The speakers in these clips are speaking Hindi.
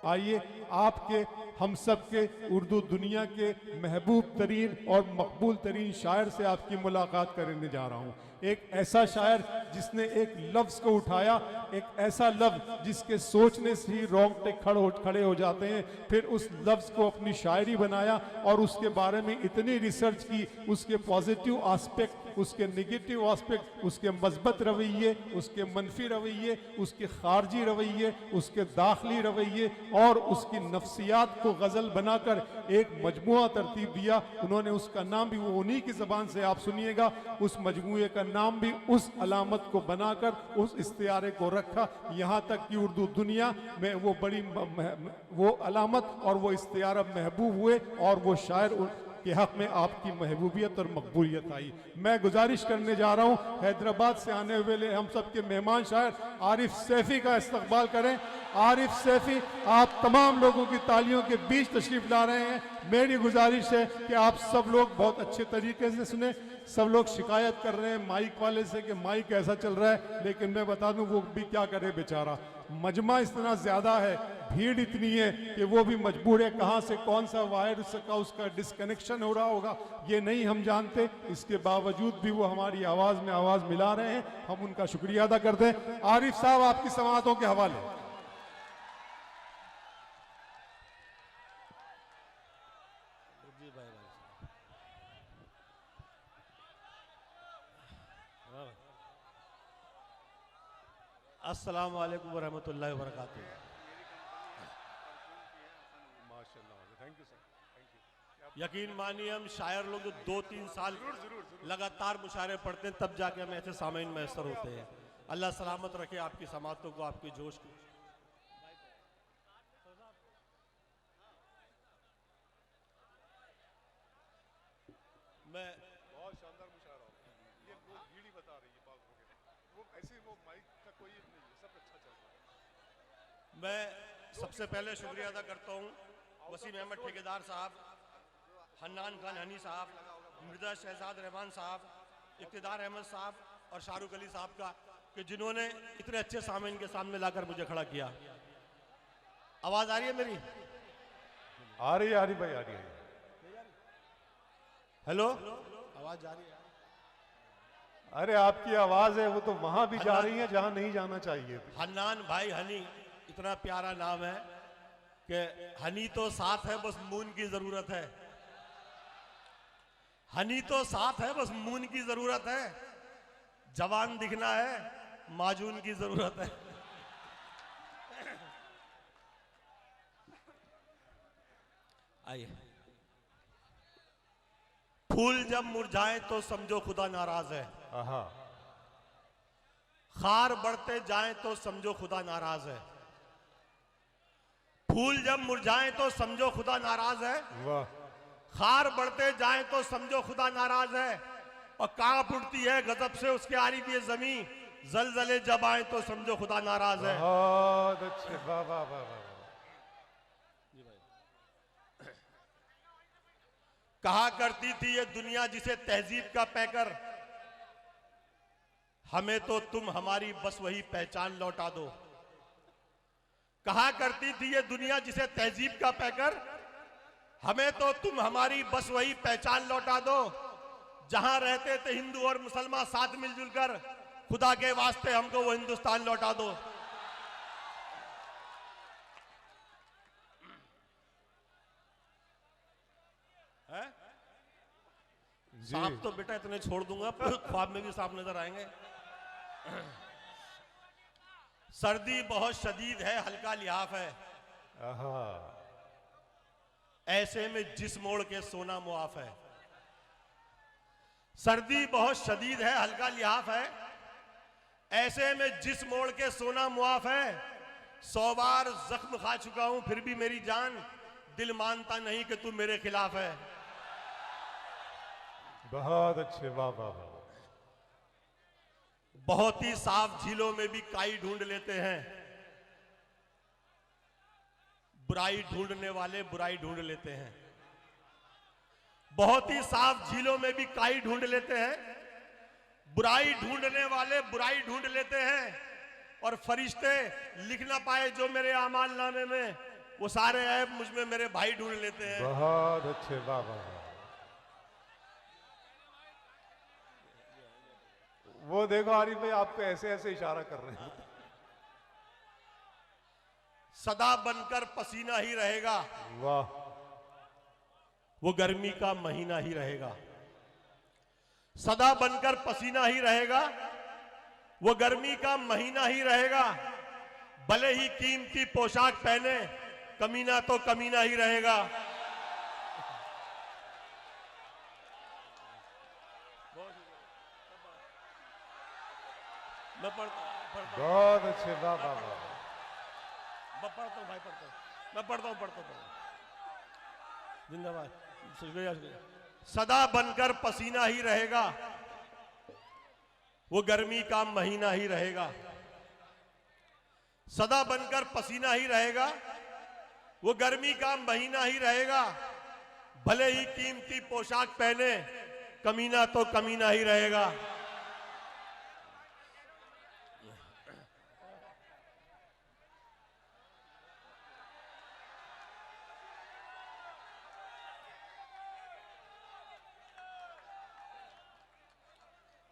आइए आपके हम सब के उर्दू दुनिया के महबूब तरीन और मकबूल तरीन शायर से आपकी मुलाकात करने जा रहा हूँ। एक ऐसा शायर जिसने एक लफ्ज़ को उठाया, एक ऐसा लफ्ज़ जिसके सोचने से ही रोंगटे खड़े हो जाते हैं, फिर उस लफ्ज़ को अपनी शायरी बनाया और उसके बारे में इतनी रिसर्च की, उसके पॉजिटिव आस्पेक्ट, उसके नेगेटिव आस्पेक्ट, उसके मस्बत रवैये, उसके मनफी रवैये, उसके खारजी रवैये, उसके दाखिली रवैये और उसकी नफ्सियात को गज़ल बनाकर एक मजमुआ तरतीब दिया। उन्होंने उसका नाम भी, वो उन्हीं की ज़बान से आप सुनिएगा, उस मजमुए का नाम भी उस अलामत को बनाकर उस इस्तियारे को रखा। यहाँ तक कि उर्दू दुनिया में वो बड़ी वो अलामत और वो इस्तियारा महबूब हुए और वो शायर के हक में आपकी महबूबियत और मकबूलियत आई। मैं गुजारिश करने जा रहा हूँ हैदराबाद से आने वाले हम सब के मेहमान शायर आरिफ सैफी का इस्तकबाल करें। आरिफ सैफी आप तमाम लोगों की तालियों के बीच तशरीफ ला रहे हैं। मेरी गुजारिश है कि आप सब लोग बहुत अच्छे तरीके से सुने। सब लोग शिकायत कर रहे हैं माइक वाले से कि माइक ऐसा चल रहा है, लेकिन मैं बता दूं वो भी क्या करे बेचारा। मजमा इतना ज़्यादा है, भीड़ इतनी है कि वो भी मजबूर है, कहाँ से कौन सा वायर का उसका डिस्कनेक्शन हो रहा होगा ये नहीं हम जानते। इसके बावजूद भी वो हमारी आवाज़ में आवाज़ मिला रहे हैं, हम उनका शुक्रिया अदा करते हैं। आरिफ साहब आपकी समाअतों के हवाले। अस्सलाम वालेकुम वरहमतुल्लाहि वबरकातुहू। यकीन मानिए हम शायर लोग 2-3 साल लगातार मुशायरे पढ़ते हैं, तब जाके हमें ऐसे सामीन मैसर होते हैं। अल्लाह सलामत रखे आपकी समातों को, आपकी जोश को। मैं बहुत शानदार मुशायरा ये वो भीड़ ही बता रही है बात वगैरह, वो ऐसे वो माइक का कोई नहीं है, सब अच्छा चल रहा है। मैं सबसे पहले शुक्रिया अदा करता हूँ वसीम अहमद ठेकेदार साहब, हन्नान खान हनी साहब, मिर्जा शहजाद रहमान साहब, इक़्तिदार अहमद साहब और शाहरुख अली साहब का, कि जिन्होंने इतने अच्छे सामीन के सामने लाकर मुझे खड़ा किया। आवाज़ आ रही है मेरी? आ रही है भाई, आ रही है। हेलो, आवाज़ जा रही है? अरे आपकी आवाज़ है वो तो वहां भी जा रही है जहां नहीं जाना चाहिए। हन्नान भाई हनी, इतना प्यारा नाम है कि हनी तो साथ है, बस मून की ज़रूरत है। हनी तो साथ है, बस मून की ज़रूरत है। जवान दिखना है, माजून की ज़रूरत है। आइए। फूल जब मुरझाए तो समझो खुदा नाराज है। खार बढ़ते जाएं तो समझो खुदा नाराज है। फूल जब मुरझाएं तो समझो खुदा नाराज है। वाह। खार बढ़ते जाएं तो समझो खुदा नाराज है। और कांप उठती है गजब से उसके आरिफ ये जमीन, जलजले जब आए तो समझो खुदा नाराज है। बहुत अच्छे, वाह वाह वाह वाह। कहा करती थी ये दुनिया जिसे तहजीब का पैकर, हमें तो तुम हमारी बस वही पहचान लौटा दो। कहा करती थी ये दुनिया जिसे तहजीब का पैकर, हमें तो तुम हमारी बस वही पहचान लौटा दो। जहां रहते थे हिंदू और मुसलमान साथ मिलजुल कर, खुदा के वास्ते हमको वो हिंदुस्तान लौटा दो। सांप तो बेटा इतने छोड़ दूंगा, पर ख्वाब में भी सांप नजर आएंगे। सर्दी बहुत शदीद है, हल्का लिहाफ है, ऐसे में जिस मोड़ के सोना मुआफ है। सर्दी बहुत शदीद है, हल्का लिहाफ है, ऐसे में जिस मोड़ के सोना मुआफ है। 100 बार जख्म खा चुका हूं फिर भी मेरी जान, दिल मानता नहीं कि तू मेरे खिलाफ है। बहुत अच्छे, वाह वाह वाह। बहुत ही साफ झीलों में भी काई ढूंढ लेते हैं, बुराई ढूंढने वाले बुराई ढूंढ लेते हैं। बहुत ही साफ झीलों में भी काई ढूंढ लेते हैं, बुराई ढूंढने वाले बुराई ढूंढ लेते हैं। और फरिश्ते लिख ना पाए जो मेरे आमाल नामे में, वो सारे ऐप मुझ में मेरे भाई ढूंढ लेते हैं। बहुत अच्छे, वाह वाह वाह। वो देखो आरिफ भाई आपको ऐसे ऐसे इशारा कर रहे हैं। सदा बनकर पसीना ही रहेगा, वाह, वो गर्मी का महीना ही रहेगा। सदा बनकर पसीना ही रहेगा, वो गर्मी का महीना ही रहेगा। भले ही कीमती पोशाक पहने, कमीना तो कमीना ही रहेगा। मैं पढ़ता बहुत अच्छे, वाह वाह वाह। मैं पढ़ता हूँ भाई, पढ़ता हूँ। जिंदाबाद, शुक्रिया शुक्रिया। सदा बनकर पसीना ही रहेगा, वो गर्मी का महीना ही रहेगा। सदा बनकर पसीना ही रहेगा, वो गर्मी का महीना ही रहेगा। भले ही कीमती पोशाक पहने, कमीना तो कमीना ही रहेगा।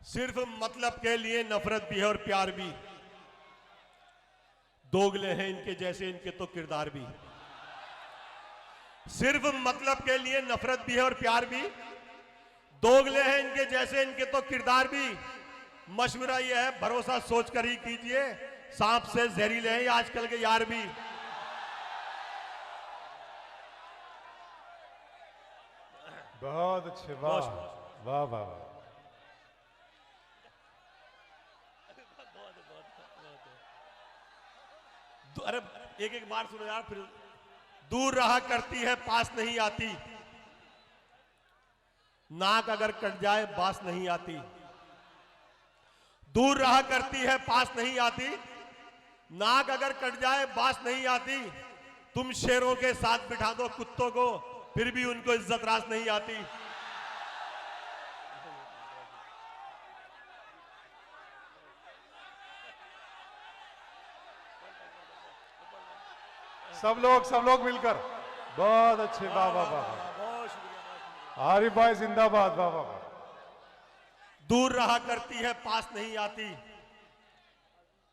सिर्फ मतलब के लिए नफरत भी है और प्यार भी। दोगले हैं इनके जैसे, इनके तो किरदार भी। सिर्फ मतलब के लिए नफरत भी है और प्यार भी। दोगले हैं इनके जैसे, इनके तो किरदार भी। मशवरा यह है, भरोसा सोच कर ही कीजिए, सांप से जहरीले हैं आजकल के यार भी। बहुत अच्छे, वाह वाह वाह वाह। अरे एक एक बार सुनो यार फिर। दूर रहा करती है, पास नहीं आती। नाक अगर कट जाए, बास नहीं आती। दूर रहा करती है, पास नहीं आती। नाक अगर कट जाए, बास नहीं आती। तुम शेरों के साथ बिठा दो कुत्तों को, फिर भी उनको इज्जत रास नहीं आती। सब लोग मिलकर, बहुत अच्छे, वाह वाह वाह। बहुत शुक्रिया। आरिफ भाई जिंदाबाद, वाह वाह वाह। दूर रहा करती है, पास नहीं आती।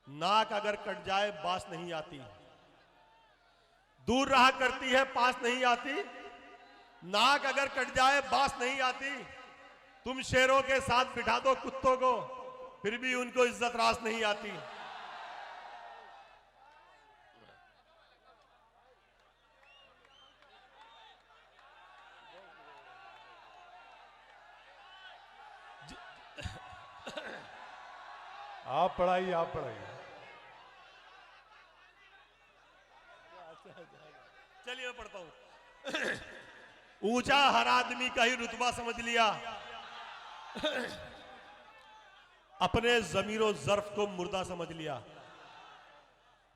नाक अगर कट जाए, बास नहीं आती। दूर रहा करती है, पास नहीं आती। नाक अगर कट जाए, बास नहीं आती। तुम शेरों के साथ बिठा दो कुत्तों को, फिर भी उनको इज्जत रास नहीं आती। आप पढ़ाइए, आप पढ़ाइए। चलिए मैं पढ़ता हूं। ऊंचा हर आदमी का ही रुतबा समझ लिया, अपने जमीरो जर्फ को मुर्दा समझ लिया।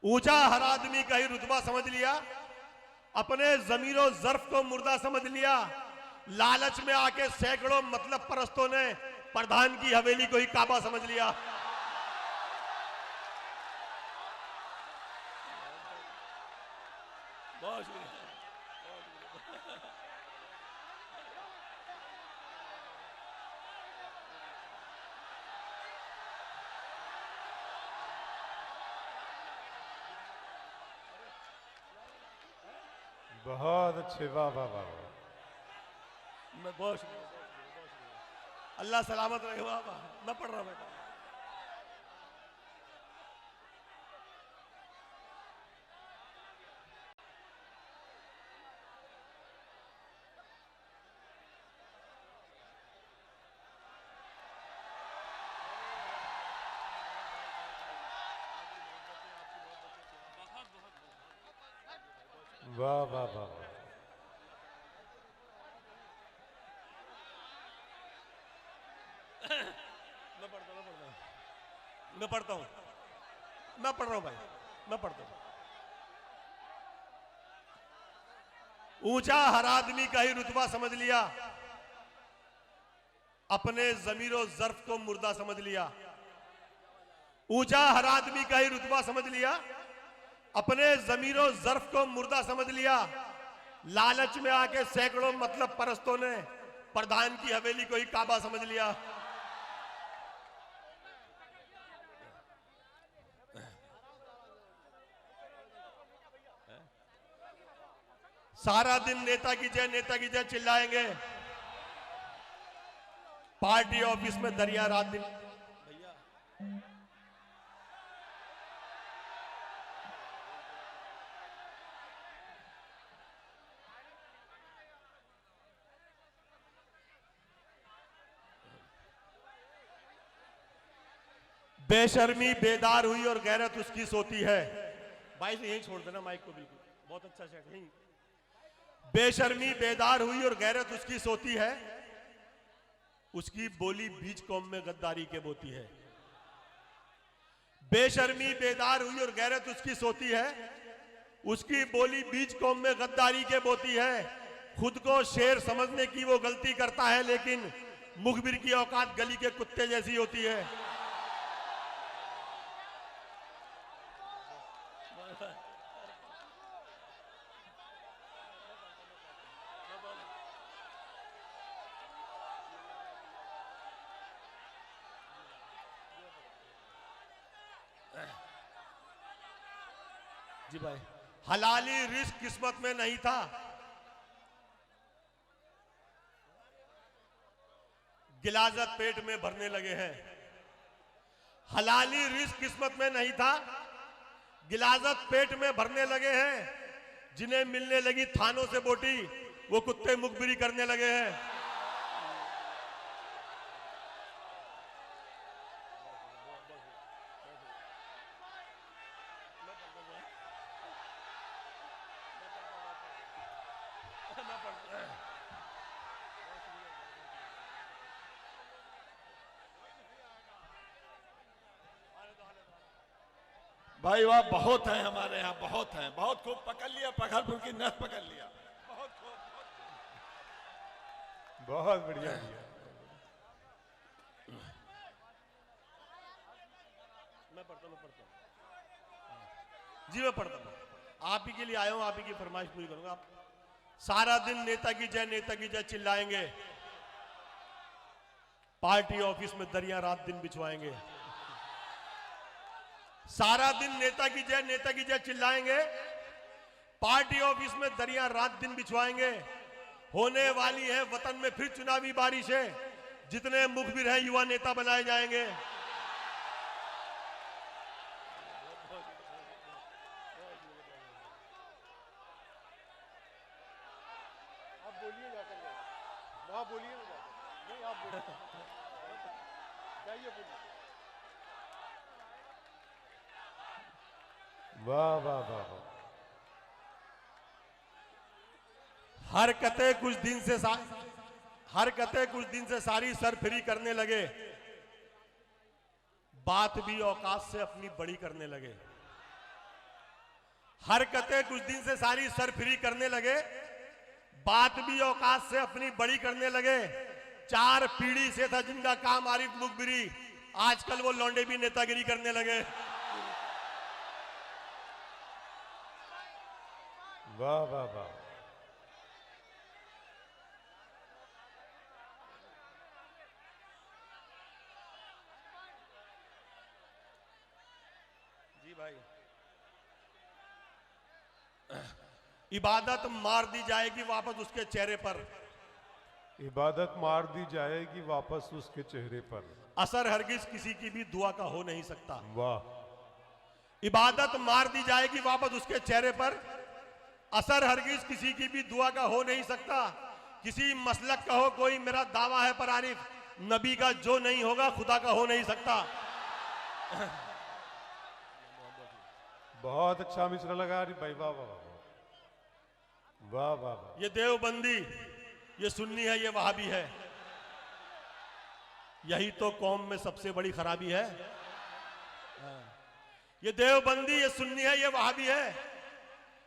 ऊंचा हर आदमी का ही रुतबा समझ लिया, अपने जमीरो जर्फ को मुर्दा समझ लिया। लालच में आके सैकड़ों मतलब परस्तों ने प्रधान की हवेली को ही काबा समझ लिया। बहुत शुक्रिया। बहुत अच्छे, वाह वाह वाह। मैं बहुत शुक्रिया। अल्लाह सलामत रहे बाबा। मैं पढ़ रहा हूं बेटा। वाह वाह वाह वाह। मैं पढ़ता हूं। मैं पढ़ रहा हूं भाई, मैं पढ़ता हूं। ऊंचा हर आदमी का ही रुतबा समझ लिया, अपने जमीरो जर्फ को मुर्दा समझ लिया। ऊंचा हर आदमी का ही रुतबा समझ लिया, अपने जमीरों जर्फ को मुर्दा समझ लिया। लालच में आके सैकड़ों मतलब परस्तों ने प्रधान की हवेली को ही काबा समझ लिया। सारा दिन नेता की जय चिल्लाएंगे, पार्टी ऑफिस में दरिया रात दिन। बेशर्मी बेदार हुई और गैरत उसकी सोती है। भाई से यहीं छोड़ देना माइक को, बिल्कुल बहुत अच्छा सेट यहीं। बेशर्मी बेदार हुई और गैरत उसकी सोती है, उसकी बोली बीच कौम में गद्दारी के बोती है। बेशर्मी बेदार हुई और गैरत उसकी सोती है, उसकी बोली बीच कौम में गद्दारी के बोती है। खुद को शेर समझने की वो गलती करता है, लेकिन मुखबिर की औकात गली के कुत्ते जैसी होती है। जी भाई, हलाली रिस्क किस्मत में नहीं था, गिलाजत पेट में भरने लगे हैं। हलाली रिस्क किस्मत में नहीं था, गिलाजत पेट में भरने लगे हैं। जिन्हें मिलने लगी थानों से बोटी, वो कुत्ते मुखबिरी करने लगे हैं। भाई वाह, बहुत है हमारे यहाँ, बहुत है, बहुत खूब पकड़ लिया, पखरपुर की नस पकड़ लिया, बहुत खूब, बहुत बढ़िया भैया। मैं पढ़ता हूँ जी, मैं पढ़ता हूँ। आप ही के लिए आया हूं, आप ही की फरमाइश पूरी करूंगा। आप सारा दिन नेता की जय चिल्लाएंगे, पार्टी ऑफिस में दरिया रात दिन बिछवाएंगे। सारा दिन नेता की जय चिल्लाएंगे, पार्टी ऑफिस में दरिया रात दिन बिछवाएंगे। होने वाली है वतन में फिर चुनावी बारिशें, जितने मुखबिर हैं युवा नेता बनाए जाएंगे। आप बोलिए जाकर, वहां बोलिए ना जाकर, नहीं आप बोलिए, जाइए बोलिए। वाह वाह वाह वाह। हरकतें कुछ दिन से सारी सरफिरी करने लगे, बात भी औकात से अपनी बड़ी करने लगे। हरकतें कुछ दिन से सारी सरफिरी करने लगे, बात भी औकात से अपनी बड़ी करने लगे। 4 पीढ़ी से था जिनका काम आरिफ मुखबिरी, आजकल वो लौंडे भी नेतागिरी करने लगे। वाह वाह वाह। जी भाई, इबादत मार दी जाएगी वापस उसके चेहरे पर, इबादत मार दी जाएगी वापस उसके चेहरे पर, असर हरगिज किसी की भी दुआ का हो नहीं सकता। वाह। इबादत मार दी जाएगी वापस उसके चेहरे पर, असर हरगिज किसी की भी दुआ का हो नहीं सकता। किसी मसलक का हो कोई मेरा दावा है पर आरिफ, नबी का जो नहीं होगा खुदा का हो नहीं सकता। बहुत अच्छा मिसरा लगा आरिफ भाई, वाह वाह वाह वाह वाह वाह। ये देवबंदी, ये सुन्नी है, ये वहाबी है, यही तो कौम में सबसे बड़ी खराबी है। ये देवबंदी, ये सुन्नी है, ये वहाबी है,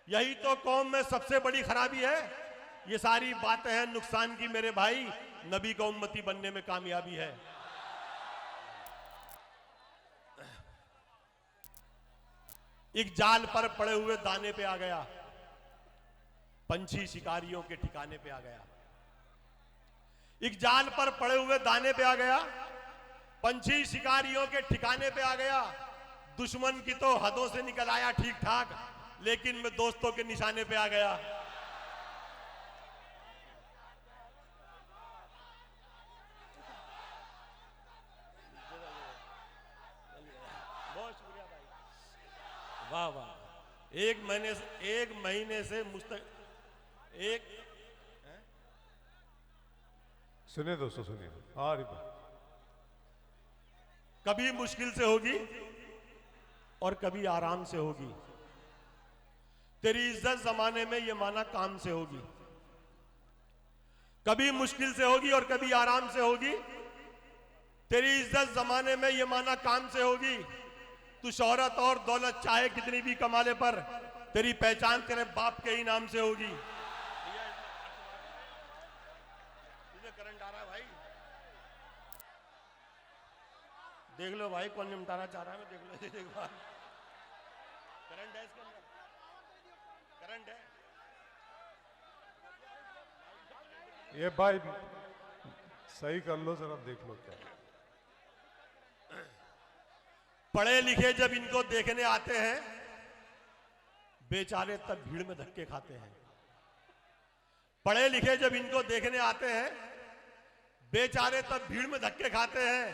यही तो कौम में सबसे बड़ी खराबी है। ये सारी बातें हैं नुकसान की मेरे भाई, नबी का उम्मती बनने में कामयाबी है। एक जाल पर पड़े हुए दाने पे आ गया, पंछी शिकारियों के ठिकाने पे आ गया। एक जाल पर पड़े हुए दाने पे आ गया, पंछी शिकारियों के ठिकाने पे आ गया। दुश्मन की तो हदों से निकल आया ठीक ठाक, लेकिन मैं दोस्तों के निशाने पे आ गया। बहुत शुक्रिया भाई, वाह वाह। एक महीने से एक सुनिए दोस्तों, सुनिए। हाँ भाई, कभी मुश्किल से होगी और कभी आराम से होगी। तेरी इज्जत जमाने में ये माना काम से होगी। कभी मुश्किल से होगी और कभी आराम से होगी। तेरी इज्जत जमाने में ये माना काम से होगी। तू शोहरत और दौलत चाहे कितनी भी कमा ले, पर तेरी पहचान तेरे बाप के ही नाम से होगी। तुझे करंट आ रहा है भाई, देख लो भाई कौन निमटाना चाह रहा है। मैं देख लो एक बार, करंट है इसके अंदर, करंट है। ये भाई सही कर लो जरा, देख लो क्या। पढ़े लिखे जब इनको देखने आते हैं, बेचारे तब भीड़ में धक्के खाते हैं। पढ़े लिखे जब इनको देखने आते हैं, बेचारे तब भीड़ में धक्के खाते हैं।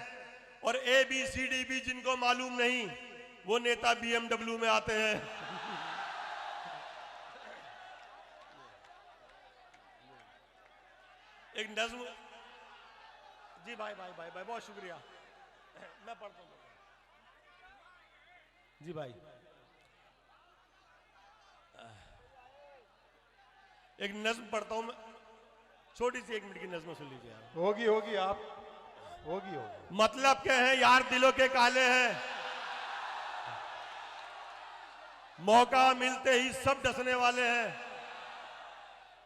और ABCD भी जिनको मालूम नहीं, वो नेता BMW में आते हैं। एक नज्म, जी भाई भाई भाई भाई बहुत शुक्रिया, मैं पढ़ता हूँ जी भाई। एक नज्म पढ़ता हूं मैं, छोटी सी 1 मिनट की नज्म सुन लीजिए आप। होगी आप, होगी। मतलब क्या है यार, दिलों के काले हैं, मौका मिलते ही सब डसने वाले हैं।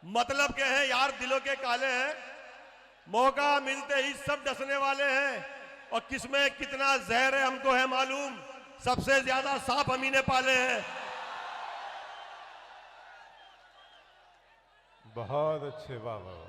मतलब क्या है यार, दिलों के काले हैं, मौका मिलते ही सब डसने वाले हैं। और किसमें कितना जहर है हमको है मालूम, सबसे ज्यादा सांप हम ही ने पाले हैं। बहुत अच्छे, वाह वाह।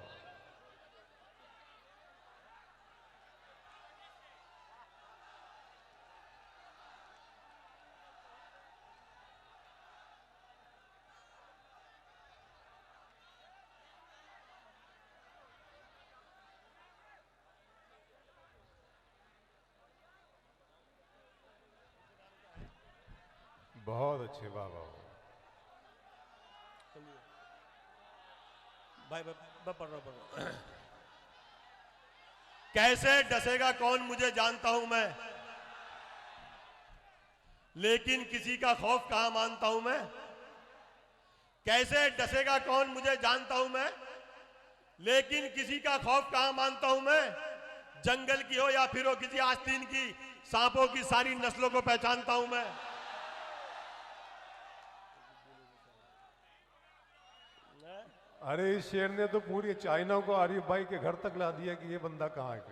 बहुत अच्छे, वाह वाह। भाई पढ़ रहा। कैसे डसेगा कौन मुझे जानता हूं मैं, लेकिन किसी का खौफ कहां मानता हूं मैं। कैसे डसेगा कौन मुझे जानता हूं मैं, लेकिन किसी का खौफ कहां मानता हूं मैं। जंगल की हो या फिर हो किसी आस्तीन की, सांपों की सारी नस्लों को पहचानता हूं मैं। अरे इस शेर ने तो पूरी चाइना को आरिफ भाई के घर तक ला दिया कि ये बंदा कहाँ है।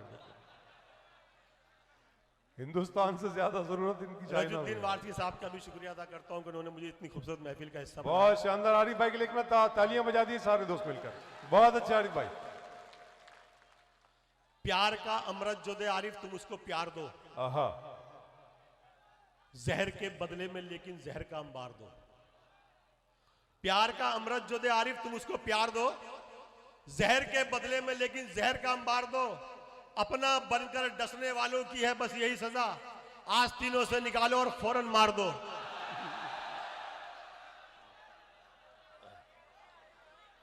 हिंदुस्तान से ज्यादा जरूरत इनकी चाइना को। रजुद्दीन वारसी साहब का भी शुक्रिया अदा करता हूं कि उन्होंने मुझे इतनी खूबसूरत महफिल का हिस्सा बनाया। बहुत शानदार आरिफ भाई के लिए एक बार तालियां बजा दी सारे दोस्त मिलकर। बहुत अच्छे आरिफ भाई। प्यार का अमृत जो दे आरिफ, तुम उसको प्यार दो। आहा, जहर के बदले में लेकिन जहर का अंबार दो। प्यार का अमृत जो दे आरिफ, तुम उसको प्यार दो, जहर के बदले में लेकिन जहर का अंबार दो। अपना बनकर डसने वालों की है बस यही सजा, आस्तीनों से निकालो और फौरन मार दो।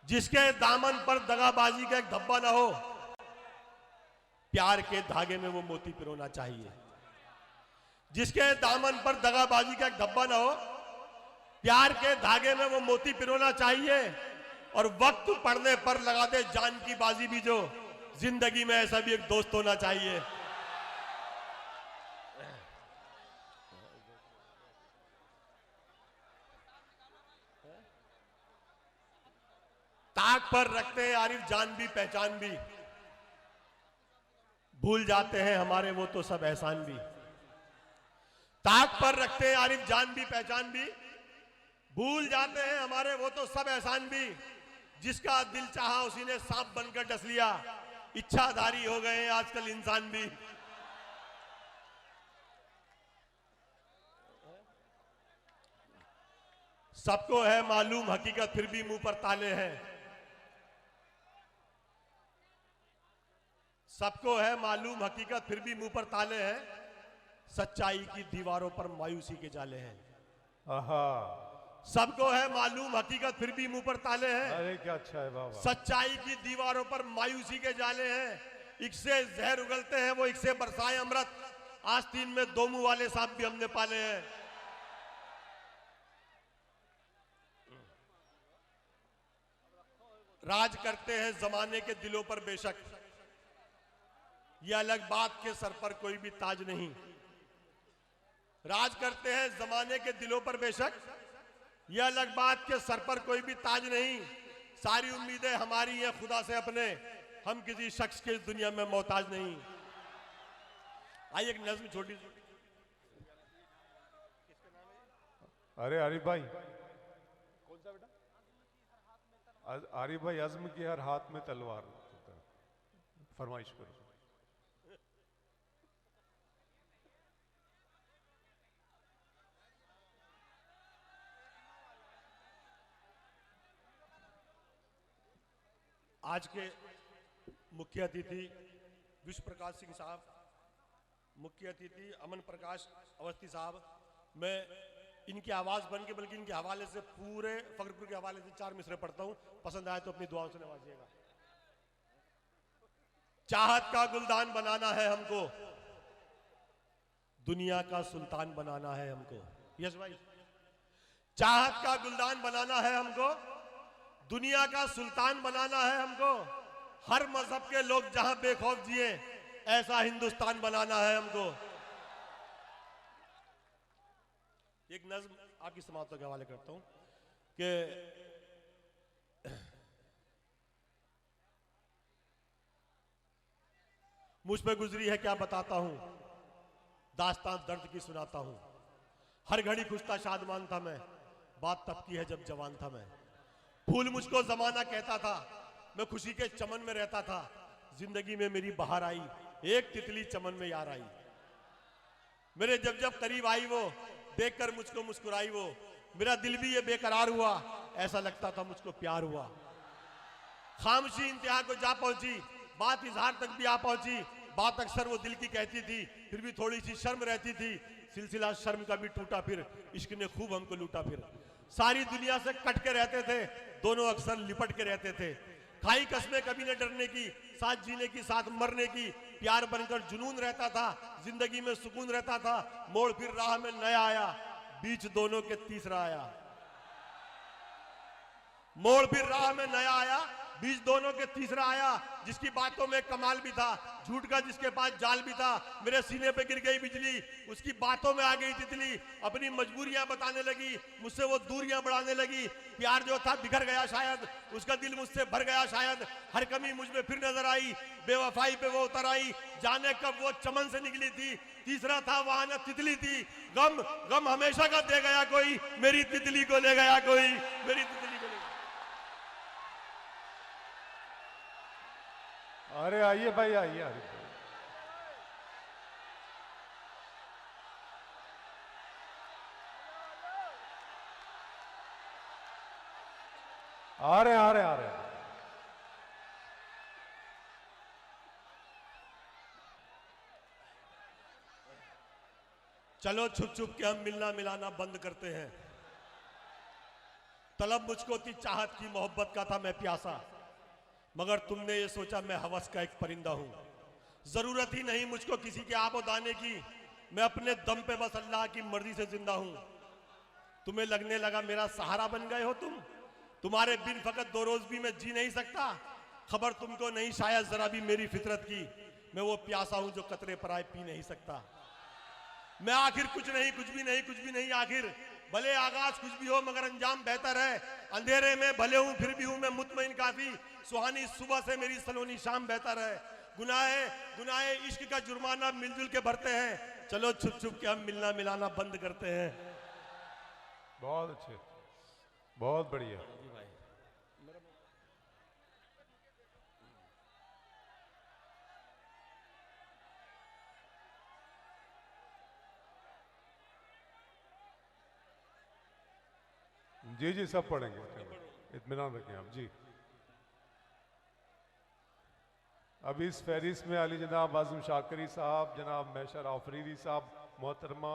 जिसके दामन पर दगाबाजी का एक धब्बा ना हो, प्यार के धागे में वो मोती पिरोना चाहिए। जिसके दामन पर दगाबाजी का एक धब्बा ना हो, प्यार के धागे में वो मोती पिरोना चाहिए। और वक्त पड़ने पर लगा दे जान की बाजी भी जो, जिंदगी में ऐसा भी एक दोस्त होना चाहिए। ताक पर रखते हैं आरिफ जान भी पहचान भी, भूल जाते हैं हमारे वो तो सब एहसान भी। ताक पर रखते हैं आरिफ जान भी पहचान भी, भूल जाते हैं हमारे वो तो सब एहसान भी, जिसका दिल चाहा उसी ने सांप बनकर डस लिया। इच्छाधारी हो गए हैं आजकल इंसान भी। सबको है मालूम हकीकत फिर भी मुंह पर ताले हैं। सबको है मालूम हकीकत फिर भी मुंह पर ताले हैं। सच्चाई की दीवारों पर मायूसी के जाले हैं। आहा, सबको है मालूम हकीकत फिर भी मुंह पर ताले हैं। अरे क्या अच्छा है बाबा। सच्चाई की दीवारों पर मायूसी के जाले हैं। इक से जहर उगलते हैं वो इक से बरसाए अमृत। आस्तीन में दो मुंह वाले सांप भी हमने पाले हैं। राज करते हैं जमाने के दिलों पर बेशक, यह अलग बात के सर पर कोई भी ताज नहीं। राज करते हैं जमाने के दिलों पर बेशक, यह अलग बात के सर पर कोई भी ताज नहीं। सारी उम्मीदें हमारी हैं खुदा से अपने, हम किसी शख्स के इस दुनिया में मोहताज नहीं। आइए एक नज्म छोटी सी। अरे आरिफ भाई, कौन सा बेटा? आरिफ भाई, अज़्म की हर हाथ में तलवार, फरमाइश करो। आज के मुख्य अतिथि विश्व प्रकाश सिंह साहब, मुख्य अतिथि अमन प्रकाश अवस्थी साहब, मैं इनकी आवाज बन के बल्कि इनके हवाले से पूरे फखरपुर के हवाले से 4 मिसरे पढ़ता हूं। पसंद आए तो अपनी दुआओं से नवाजिएगा। चाहत का गुलदान बनाना है हमको, दुनिया का सुल्तान बनाना है हमको। यस भाई, चाहत का गुलदान बनाना है हमको, दुनिया का सुल्तान बनाना है हमको। हर मजहब के लोग जहां बेखौफ जिए, ऐसा हिंदुस्तान बनाना है हमको। एक नज्म आपकी समाप्त के हवाले करता हूं कि मुझ पे गुजरी है क्या बताता हूं, दास्तान दर्द की सुनाता हूं। हर घड़ी खुश था शादमान था मैं, बात तब की है जब जवान था मैं। फूल मुझको जमाना कहता था, मैं खुशी के चमन में रहता था। जिंदगी में मेरी बहार आई, एक तितली चमन में यार आई। मेरे जब जब करीब आई वो, देखकर मुझको मुस्कुराई वो। मेरा दिल भी ये बेकरार हुआ, ऐसा लगता था मुझको प्यार हुआ। खामोशी इंतहा को जा पहुंची, बात इजहार तक भी आ पहुंची। बात अक्सर वो दिल की कहती थी, फिर भी थोड़ी सी शर्म रहती थी। सिलसिला शर्म का भी टूटा फिर, इश्क ने खूब हमको लूटा फिर। सारी दुनिया से कट के रहते थे, दोनों अक्सर लिपट के रहते थे। खाई कसमें कभी न डरने की, साथ जीने की साथ मरने की। प्यार बनकर जुनून रहता था, जिंदगी में सुकून रहता था। मोड़ फिर राह में नया आया, बीच दोनों के तीसरा आया। मोड़ फिर राह में नया आया, बीच दोनों के तीसरा आया। जिसकी बातों में कमाल भी था, झूठ का जिसके पास जाल भी था। मेरे सीने पे गिर गई बिजली, उसकी बातों में आ गई तितली। अपनी मजबूरियां बताने लगी, मुझसे वो दूरियां बढ़ाने लगी। प्यार जो था बिखर गया शायद, उसका दिल मुझसे भर गया शायद। हर कमी मुझ में फिर नजर आई, बेवफाई पे वो उतर आई। जाने कब वो चमन से निकली थी, तीसरा था वहां न तितली थी। गम गम हमेशा का दे गया कोई, मेरी तितली को ले गया कोई, मेरी तितली को ले गया। अरे आइए भाई, आइए आरिफ भाई। आ रहे आ रहे आ रहे। चलो छुप छुप के हम मिलना मिलाना बंद करते हैं। तलब मुझको थी चाहत की, मोहब्बत का था मैं प्यासा। मगर तुमने ये सोचा मैं हवस का एक परिंदा हूं। जरूरत ही नहीं मुझको किसी के आबो दाने की, मैं अपने दम पे बस अल्लाह की मर्जी से जिंदा हूं। तुम्हें लगने लगा मेरा सहारा बन गए हो तुम, तुम्हारे बिन फकत 2 रोज भी मैं जी नहीं सकता। खबर तुमको नहीं शायद जरा भी मेरी फितरत की, मैं वो प्यासा हूं जो कतरे पर आए पी नहीं सकता। मैं आखिर कुछ नहीं, कुछ भी नहीं, कुछ भी नहीं आखिर। भले आगाज कुछ भी हो मगर अंजाम बेहतर है। अंधेरे में भले हूं फिर भी हूं मैं मुतमईन काफी। सुहानी सुबह से मेरी सलोनी शाम बेहतर है। गुनाहे गुनाहे इश्क का जुर्माना मिलजुल के भरते हैं। चलो छुप छुप के हम मिलना मिलाना बंद करते हैं। बहुत अच्छे। बहुत बढ़िया। जी जी, सब पढ़ेंगे, इत्मीनान रखें आप जी। अब इस फहरिस्त में अली जनाब आज़म शाकरी साहब, जनाब मैशर आफरीदी साहब, मोहतरमा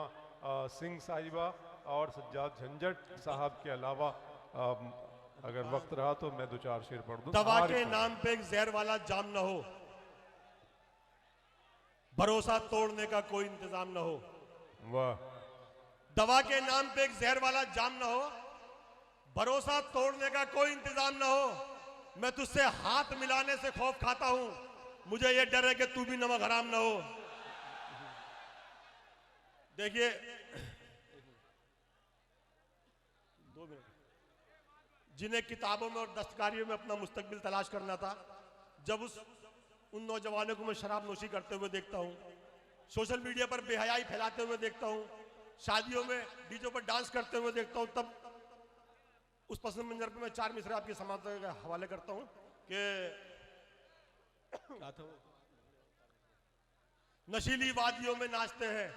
सिंह साहिबा और सज्जाद झंझट साहब के अलावा अगर वक्त रहा तो मैं दो चार शेर पढ़ दूं। दवा के नाम पे एक जहर वाला जाम न हो, भरोसा तोड़ने का कोई इंतजाम न हो। वाह। दवा के नाम पे एक जहर वाला जाम न हो, भरोसा तोड़ने का कोई इंतजाम न हो। मैं तुझसे हाथ मिलाने से खौफ खाता हूं, मुझे यह डर है कि तू भी नमक हराम न हो। देखिए, 2 मिनट। जिन्हें किताबों में और दस्तकारियों में अपना मुस्तकबिल तलाश करना था, जब उन नौजवानों को मैं शराब नोशी करते हुए देखता हूं, सोशल मीडिया पर बेहयाई फैलाते हुए देखता हूं, शादियों में डीजे पर डांस करते हुए देखता हूं, तब उस पस मंजर पर मैं 4 मिसरे आपकी समानता के हवाले करता हूं कि क्या था वो? नशीली वादियों में नाचते हैं,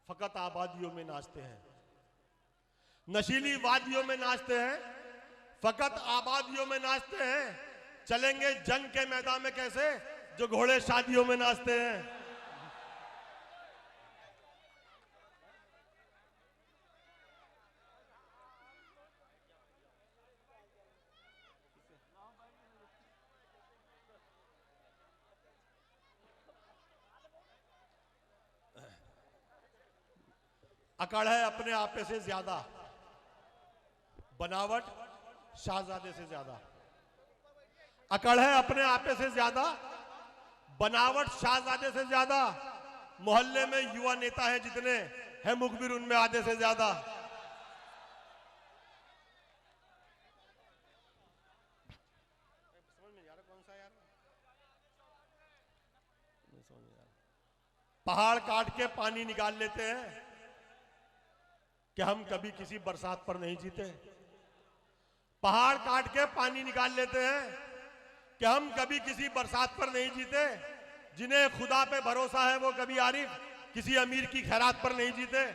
फकत आबादियों में नाचते हैं। नशीली वादियों में नाचते हैं, फकत आबादियों में नाचते हैं। चलेंगे जंग के मैदान में कैसे, जो घोड़े शादियों में नाचते हैं। अकड़ है अपने आपे से ज्यादा, बनावट शाहजादे से ज्यादा। अकड़ है अपने आपे से ज्यादा, बनावट शाहजादे से ज्यादा। मोहल्ले में युवा नेता है जितने हैं, मुखबिर उनमें आधे से ज्यादा। पहाड़ काट के पानी निकाल लेते हैं कि हम कभी किसी बरसात पर नहीं जीते। पहाड़ काट के पानी निकाल लेते हैं कि हम कभी किसी बरसात पर नहीं जीते। जिन्हें खुदा पे भरोसा है वो कभी आरिफ किसी अमीर की खैरात पर नहीं जीते।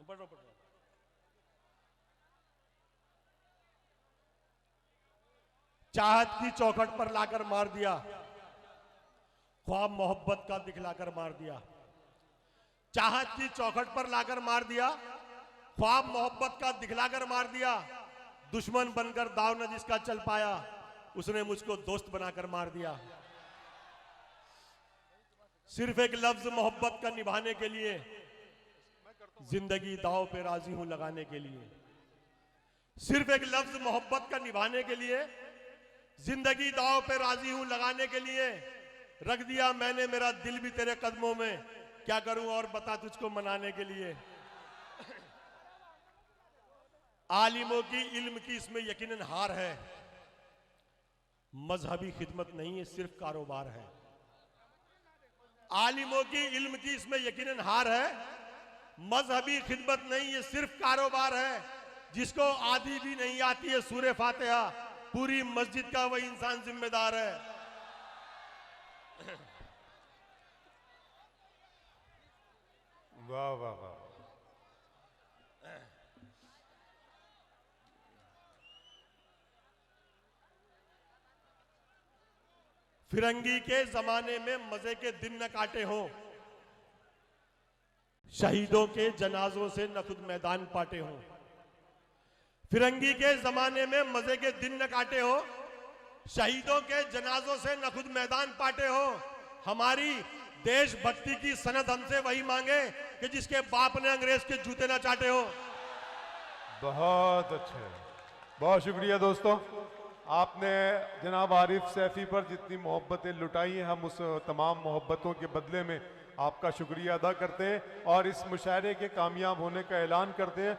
पढ़ो पढ़ो। चाहत की चौखट पर लाकर मार दिया, ख्वाब मोहब्बत का दिखलाकर मार दिया। चाहत की चौखट पर लाकर मार दिया, ख्वाब मोहब्बत का दिखलाकर मार दिया। दुश्मन बनकर दाव न जिसका चल पाया, उसने मुझको दोस्त बनाकर मार दिया। सिर्फ एक लफ्ज मोहब्बत का निभाने के लिए जिंदगी दाव पे राजी हूं लगाने के लिए। सिर्फ एक लफ्ज मोहब्बत का निभाने के लिए जिंदगी दाव पे राजी हूं लगाने के लिए। रख दिया मैंने मेरा दिल भी तेरे कदमों में, क्या करूं और बता तुझको मनाने के लिए। आलिमों की इल्म की इसमें यकीनन हार है, मजहबी खिदमत नहीं है सिर्फ कारोबार है। आलिमों की इल्म की इसमें यकीनन हार है, मजहबी खिदमत नहीं है सिर्फ कारोबार है। जिसको आधी भी नहीं आती है सूरे फातिहा, पूरी मस्जिद का वही इंसान जिम्मेदार है। वाह वाह वाह। फिरंगी के जमाने में मजे के दिन न काटे हों, शहीदों के जनाजों से न खुद मैदान पाटे हों। फिरंगी के जमाने में मजे के दिन न काटे हो, शहीदों के जनाजों से न खुद मैदान पाटे हो। हमारी देशभक्ति की सनद हमसे वही मांगे कि जिसके बाप ने अंग्रेज के जूते न चाटे हो। बहुत अच्छे, बहुत शुक्रिया दोस्तों। आपने जनाब आरिफ सैफी पर जितनी मोहब्बतें लुटाई हैं, हम उस तमाम मोहब्बतों के बदले में आपका शुक्रिया अदा करते हैं और इस मुशायरे के कामयाब होने का ऐलान करते हैं।